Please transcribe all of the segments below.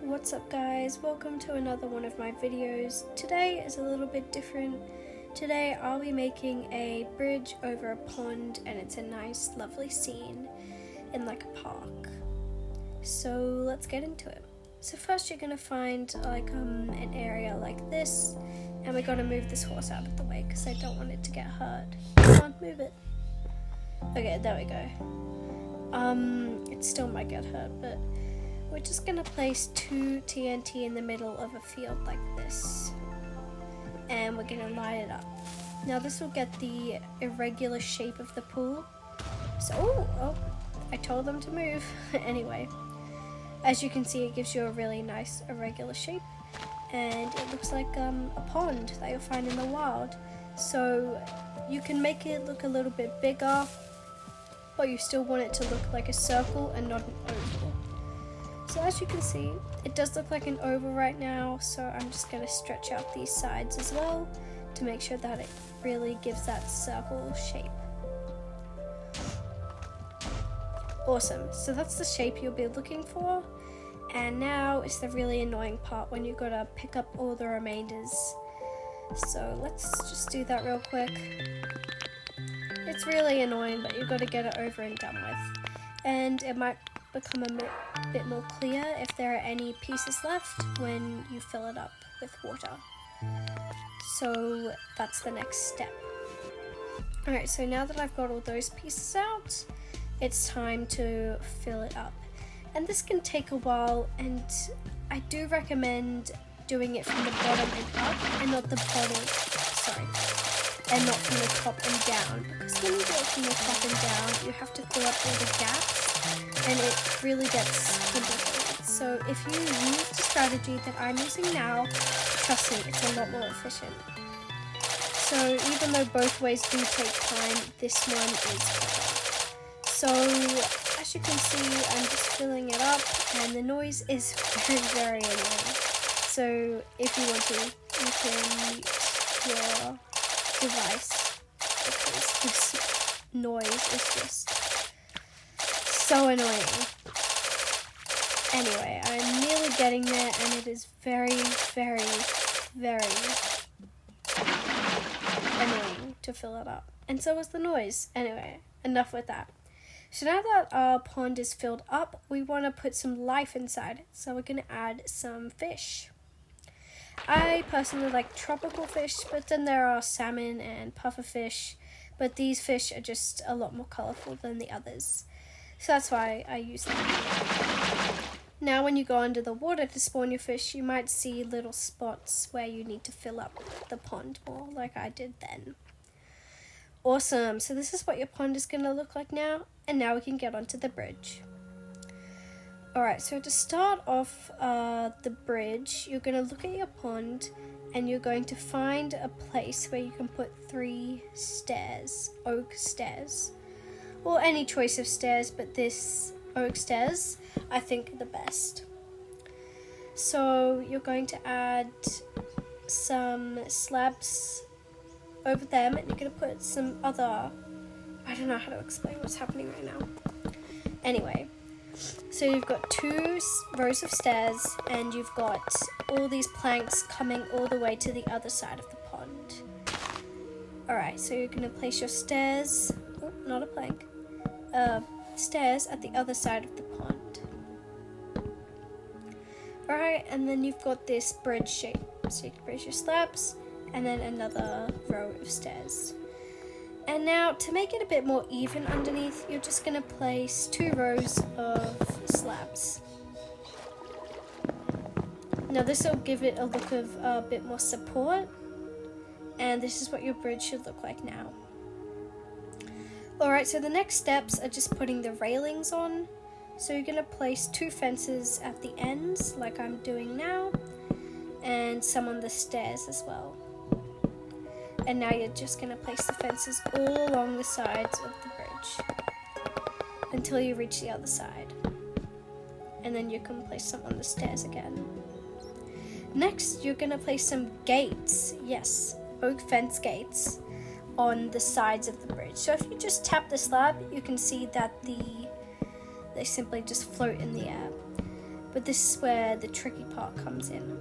What's up guys, welcome to another one of my videos. Today is a little bit different. Today I'll be making a bridge over a pond, and it's a nice lovely scene in like a park. So let's get into it. So first you're going to find an area like this, and we're going to move this horse out of the way because I don't want it to get hurt. Come on, move it. Okay, there we go. It still might get hurt, but we're just going to place 2 TNT in the middle of a field like this, and we're going to light it up. Now this will get the irregular shape of the pool. So, I told them to move. Anyway, as you can see, it gives you a really nice irregular shape, and it looks like a pond that you'll find in the wild. So you can make it look a little bit bigger, but you still want it to look like a circle and not an oval. So as you can see, it does look like an oval right now, so I'm just going to stretch out these sides as well to make sure that it really gives that circle shape. Awesome, so that's the shape you'll be looking for, and now it's the really annoying part when you've got to pick up all the remainders. So let's just do that real quick. It's really annoying, but you've got to get it over and done with, and it might become a bit more clear if there are any pieces left when you fill it up with water. So that's the next step. Alright, so now that I've got all those pieces out, it's time to fill it up. And this can take a while, and I do recommend doing it from the bottom and up, and not the bottom, and not from the top and down, because when you do it from the top and down, you have to fill up all the gaps, and it really gets complicated. So if you use the strategy that I'm using now, trust me, it's a lot more efficient. So even though both ways do take time, this one is better. So as you can see, I'm just filling it up, and the noise is very, very annoying. So if you want to, you can use your device, because this noise is just so annoying. Anyway, I'm nearly getting there, and it is very, very, very annoying to fill it up. And so is the noise. Anyway, enough with that. So now that our pond is filled up, we want to put some life inside it. So we're going to add some fish. I personally like tropical fish, but then there are salmon and pufferfish, but these fish are just a lot more colorful than the others. So that's why I use them. Now when you go under the water to spawn your fish, you might see little spots where you need to fill up the pond more, like I did then. Awesome, so this is what your pond is going to look like now, and now we can get onto the bridge. Alright, so to start off the bridge, you're going to look at your pond, and you're going to find a place where you can put 3 stairs, oak stairs. Or any choice of stairs, but this oak stairs I think are the best. So you're going to add some slabs over them, and you're going to put some other, I don't know how to explain what's happening right now. Anyway, so you've got 2 rows of stairs, and you've got all these planks coming all the way to the other side of the pond. Alright, so you're going to place your stairs, not a plank, stairs at the other side of the pond. Alright, and then you've got this bridge shape. So you can place your slabs, and then another row of stairs. And now to make it a bit more even underneath, you're just going to place 2 rows of slabs. Now this will give it a look of a bit more support, and this is what your bridge should look like now. Alright, so the next steps are just putting the railings on. So you're going to place 2 fences at the ends, like I'm doing now, and some on the stairs as well. And now you're just going to place the fences all along the sides of the bridge until you reach the other side. And then you can place some on the stairs again. Next, you're going to place some gates, yes, oak fence gates, on the sides of the bridge. So if you just tap the slab, you can see that they simply just float in the air. but this is where the tricky part comes in.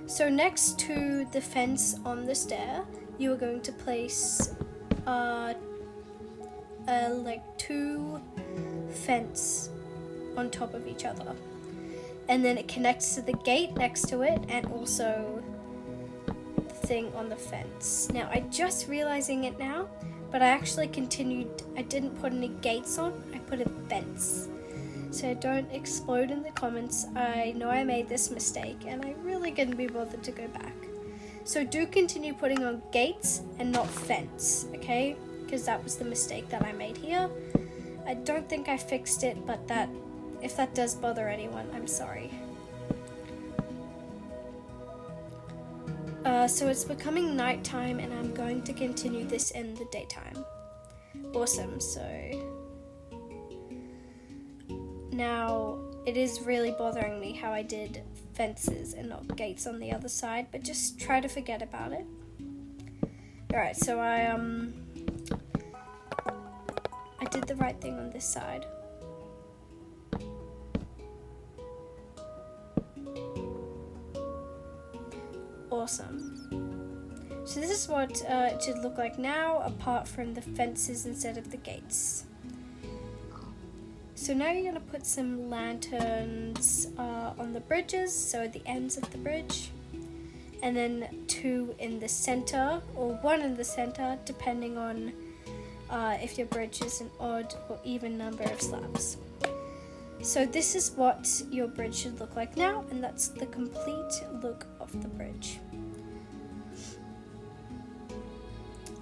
So next to the fence on the stair, you are going to place like 2 fence on top of each other, and then it connects to the gate next to it and also the thing on the fence. Now I just realizing it now, but I actually I didn't put any gates on, I put a fence. So don't explode in the comments. I know I made this mistake and I really couldn't be bothered to go back. So do continue putting on gates and not fence, okay? Because that was the mistake that I made here. I don't think I fixed it, but if that does bother anyone, I'm sorry. So it's becoming nighttime and I'm going to continue this in the daytime. Awesome, so now it is really bothering me how I did fences and not gates on the other side, but just try to forget about it. Alright, so I did the right thing on this side. Awesome. So this is what it should look like now, apart from the fences instead of the gates. So now you're going to put some lanterns on the bridges, so at the ends of the bridge, and then 2 in the center, or 1 in the center, depending on if your bridge is an odd or even number of slabs. So this is what your bridge should look like now, and that's the complete look of the bridge.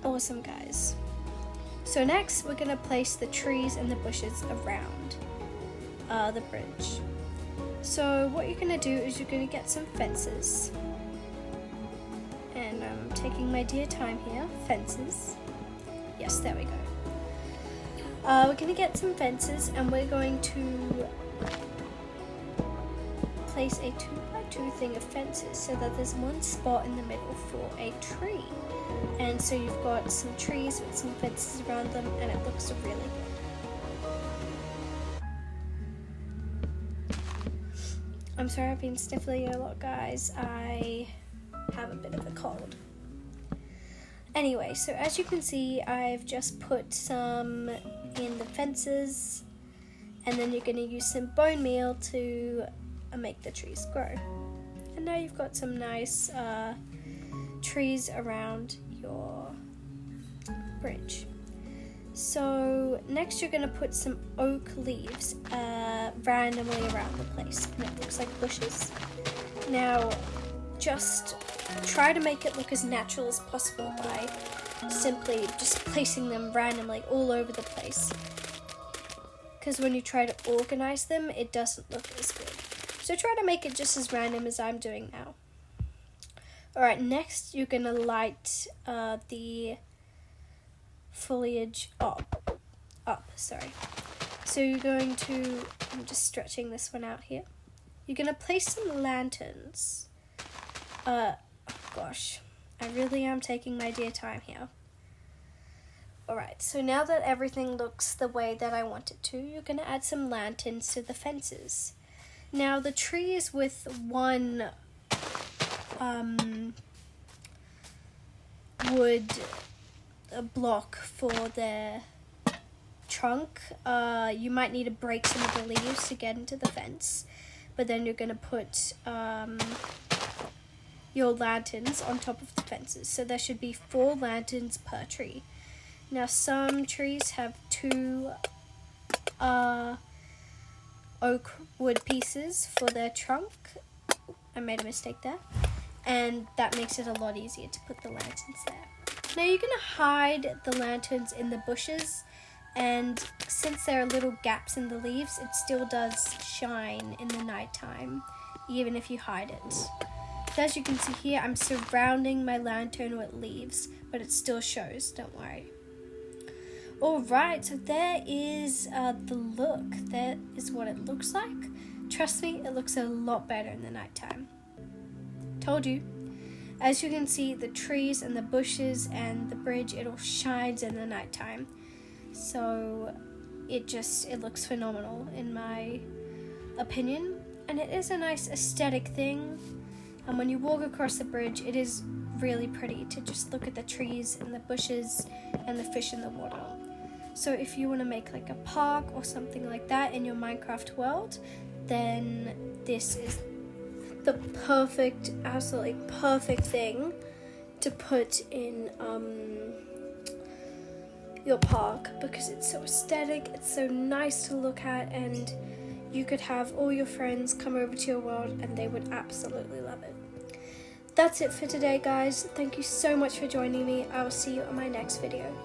Awesome, guys. So next, we're going to place the trees and the bushes around the bridge. So what you're going to do is you're going to get some fences. And I'm taking my dear time here. Fences. Yes, there we go. We're going to get some fences and we're going to place a 2x2 thing of fences so that there's one spot in the middle for a tree. And so you've got some trees with some fences around them and it looks really good. I'm sorry I've been sniffling a lot, guys. I have a bit of a cold. Anyway, so as you can see, I've just put some in the fences, and then you're going to use some bone meal to make the trees grow. And now you've got some nice trees around your bridge. So next you're going to put some oak leaves randomly around the place, and it looks like bushes. Now just try to make it look as natural as possible by simply just placing them randomly all over the place, because when you try to organize them it doesn't look as good. So try to make it just as random as I'm doing now. Alright, next you're going to light the foliage up. So you're going to, I'm just stretching this one out here. You're going to place some lanterns. Oh gosh, I really am taking my dear time here. Alright, so now that everything looks the way that I want it to, you're going to add some lanterns to the fences. Now the trees with one wood block for their trunk, you might need to break some of the leaves to get into the fence, but then you're going to put your lanterns on top of the fences. So there should be 4 lanterns per tree. Now some trees have 2 oak wood pieces for their trunk. I made a mistake there. And that makes it a lot easier to put the lanterns there. Now you're going to hide the lanterns in the bushes, and since there are little gaps in the leaves, it still does shine in the nighttime, even if you hide it. So as you can see here, I'm surrounding my lantern with leaves, but it still shows, don't worry. Alright, so there is the look. That is what it looks like. Trust me, it looks a lot better in the nighttime. Told you. As you can see, the trees and the bushes and the bridge, it all shines in the nighttime. So it looks phenomenal in my opinion. and it is a nice aesthetic thing. And when you walk across the bridge, it is really pretty to just look at the trees and the bushes and the fish in the water. So if you want to make like a park or something like that in your Minecraft world, then this is the perfect, absolutely perfect thing to put in your park, because it's so aesthetic, it's so nice to look at, and you could have all your friends come over to your world and they would absolutely love it. That's it for today, guys. Thank you so much for joining me. I will see you on my next video.